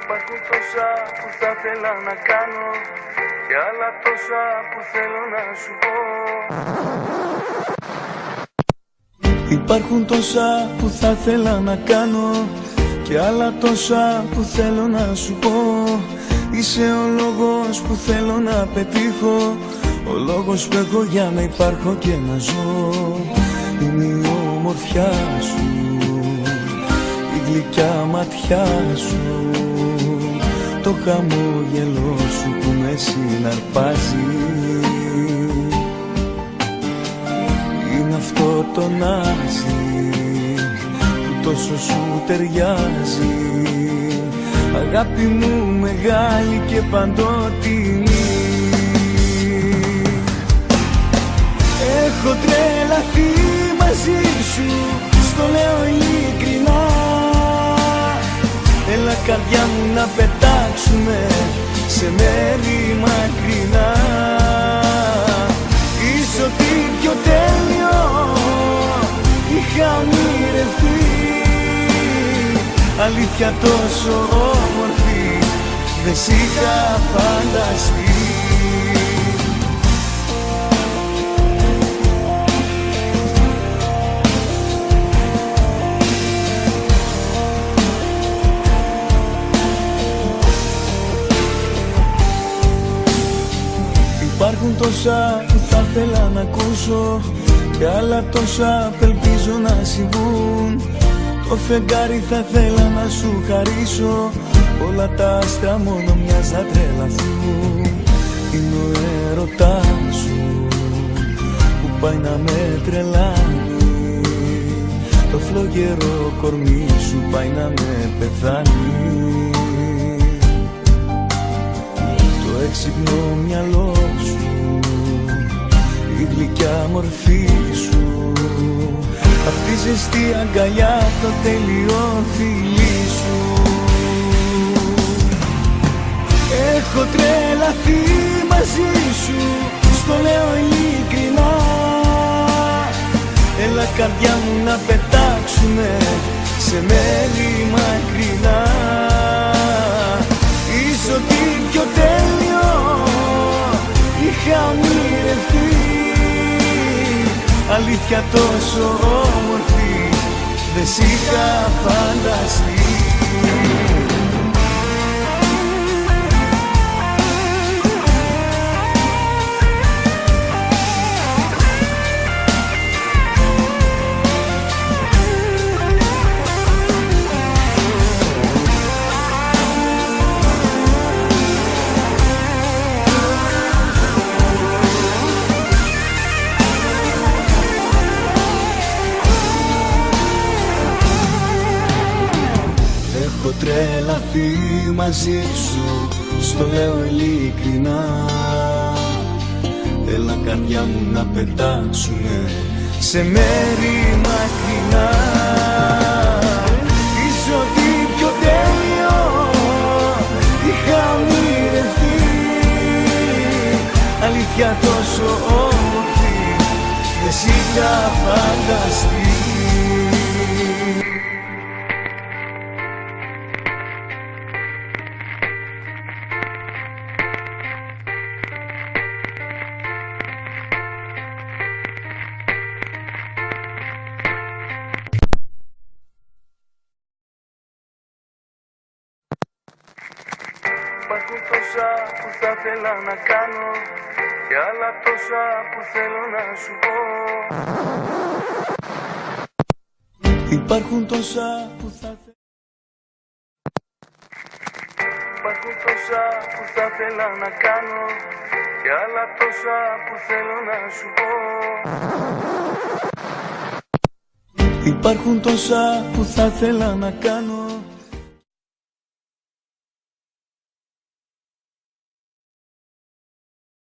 Υπάρχουν τόσα που θα ήθελα να κάνω και άλλα τόσα που θέλω να σου πω. Υπάρχουν τόσα που θα ήθελα να κάνω και άλλα τόσα που θέλω να σου πω. Είσαι ο λόγος που θέλω να πετύχω, ο λόγος που έχω για να υπάρχω και να ζω. Είναι η ομορφιά σου, η γλυκιά ματιά σου, το χαμόγελό σου που με συναρπάζει. Είναι αυτό το νάζι που τόσο σου ταιριάζει, αγάπη μου μεγάλη και παντότιμη. Έχω τρελαθεί μαζί σου, στο λέω ειλικρινά. Έλα καρδιά μου να πετάξουμε σε μέρη μακρινά. Είσαι ό,τι πιο τέλειο είχα ονειρευτεί, αλήθεια τόσο όμορφη δεν σ' είχα φανταστεί. Υπάρχουν τόσα που θα ήθελα να ακούσω και άλλα τόσα που ελπίζω να συμβούν. Το φεγγάρι θα ήθελα να σου χαρίσω, όλα τα άστρα μόνο μιας να τρελαθούν. Είναι ο έρωτάς σου που πάει να με τρελάνει, το φλογερό κορμί σου πάει να με πεθάνει. Το έξυπνο μυαλό σου, η γλυκιά μορφή σου, αυτή η ζεστή αγκαλιά, το τέλειο φιλί σου. Έχω τρελαθεί μαζί σου, στο λέω ειλικρινά. Έλα καρδιά μου να πετάξουμε σε μέρη μακρινά. Είσαι ό,τι πιο τέλειο είχα ονειρευτεί, αλήθεια τόσο όμορφη δεν σ' είχα φανταστεί. Έχω τρελαθεί μαζί σου, στο λέω ειλικρινά. Έλα καρδιά μου να πετάξουμε σε μέρη μακρινά. Είσαι ό,τι πιο τέλειο είχα ονειρευτεί, αλήθεια τόσο όμορφη δεν σ' είχα φανταστεί. Υπάρχουν τόσα που θα ήθελα να κάνω και άλλα τόσα που θέλω να σου πω. Υπάρχουν τόσα που θα Υπάρχουν τόσα που θα ήθελα να κάνω και άλλα τόσα που θέλω να σου πω. Υπάρχουν τόσα που θα ήθελα να κάνω